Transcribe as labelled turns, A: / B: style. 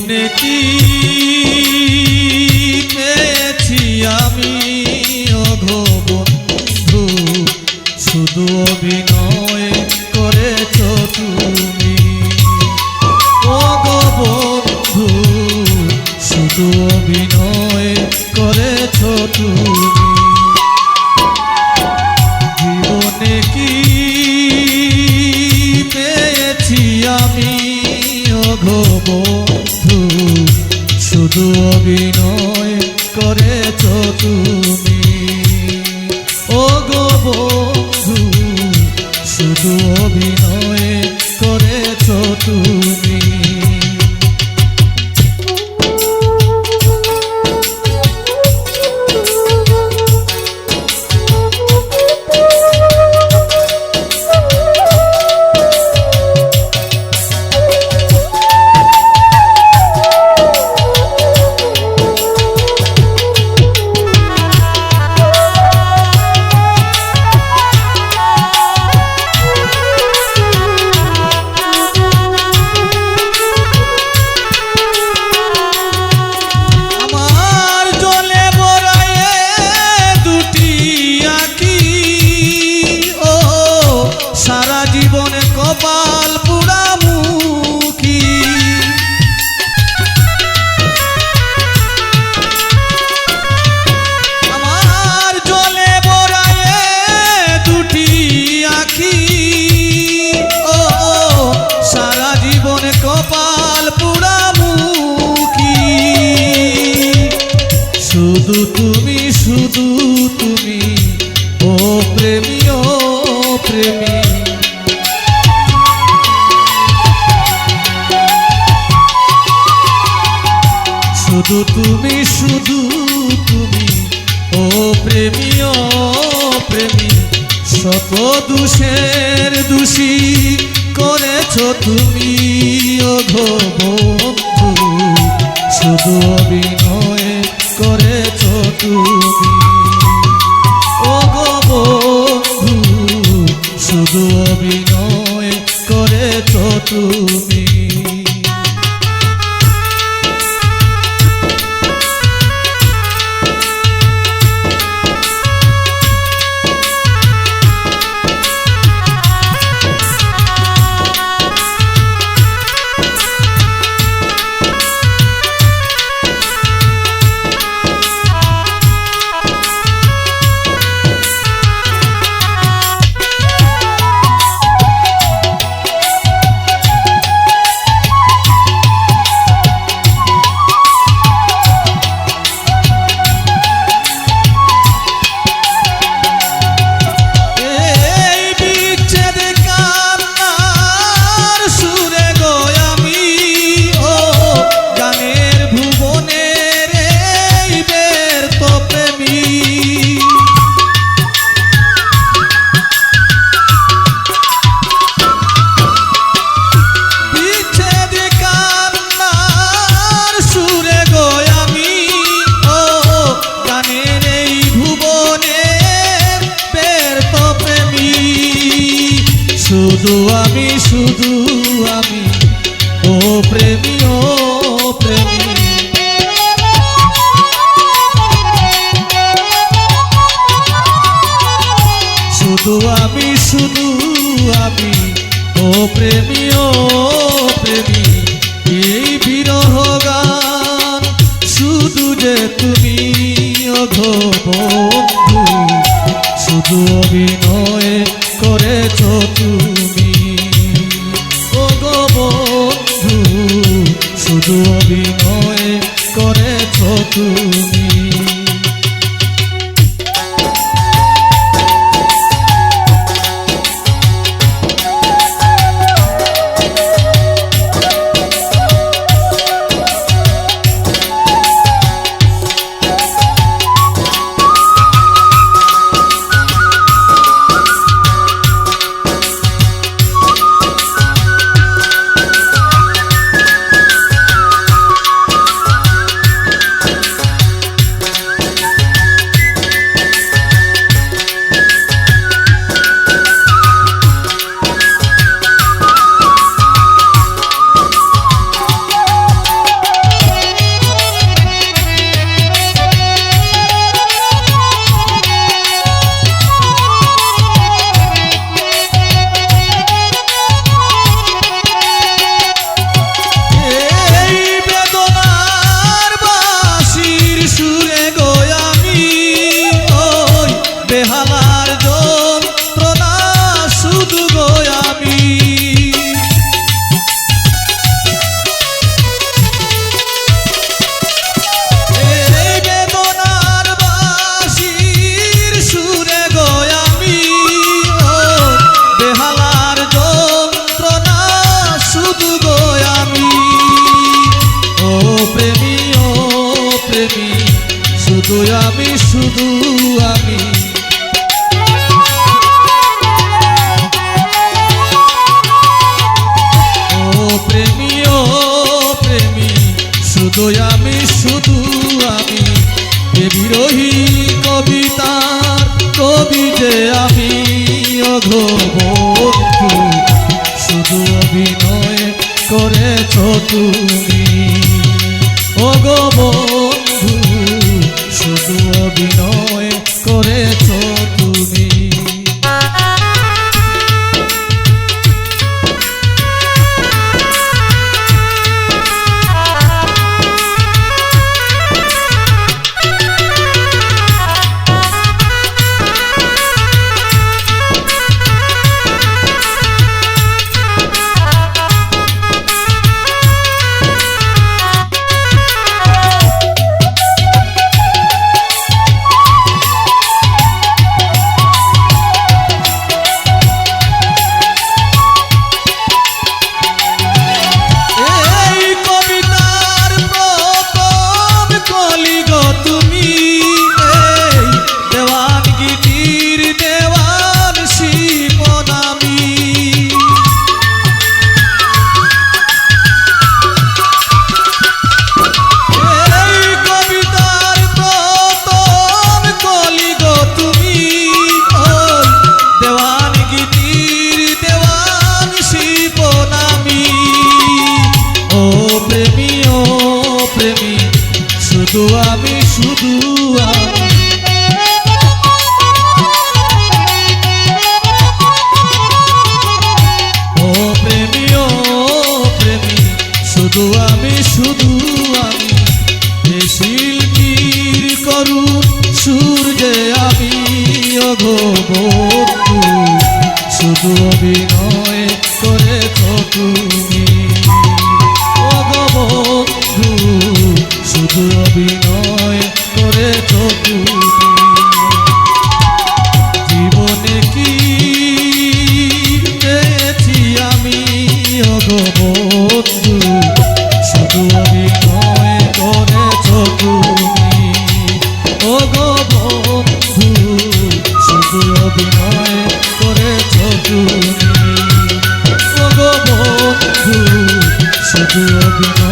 A: জীবনে কি পেয়েছি আমি ওগো বন্ধু, শুধু অভিনয় করেছ তুমি। ওগো বন্ধু, শুধু অভিনয় করেছ তুমি। জীবনে কি পেয়েছি আমি ওগো বন্ধু, শুধু অভিনয় করেছ তুমি। ওগো বন্ধু, শুধু অভিনয় করেছ তুমি। কপাল পুরা মুখী, আমার জলে বরায়ে দুটি আখি। ও সারা জীবন কপাল পুরা মুখী। শুধু তুমি, শুধু তুমি, ও প্রেমী, ও প্রেমী। শুধু তুমি, শুধু তুমি, ও প্রেমী, ও প্রেমী। শত দোষের দোষী করেছ তুমি ওগো বন্ধু, শুধু অভিনয় করেছ তুমি। ওগো বন্ধু, শুধু অভিনয় করেছ তুমি। শুধু আমি, শুধু আমি, ও প্রেমী, ও প্রেমী। শুধু আমি, শুধু আমি, ও প্রেমী, ও প্রেমী। এই বিরহ গান শুধু যে তুমি ওগো বন্ধু, শুধু অভিনয় করেছ তুমি। ওগো বন্ধু, শুধু অভিনয় করেছ তুমি। শুধু আমি এ বিরহী কবিতার কবি যে আমি অঘো বন্ধু শুধু অভিনয় করেছ তুমি ওগো বন্ধু শুধু অভিনয় করেছ তুমি শুধু আমি ও প্রেমী শুধু আমি এ শিল্পীর করুণ সূর্যে আমি অঘো বন্ধু শুধু অভিনয় করেছ তুমি অঘো বন্ধু শুধু অভিনয় করেছ তুমি জীবনে কি পেয়েছি আমি ওগো বন্ধু শুধু অভিনয় করেছ তুমি ওগো বন্ধু শুধু অভিনয় করেছ তুমি ওগো বন্ধু শুধু অভিনয়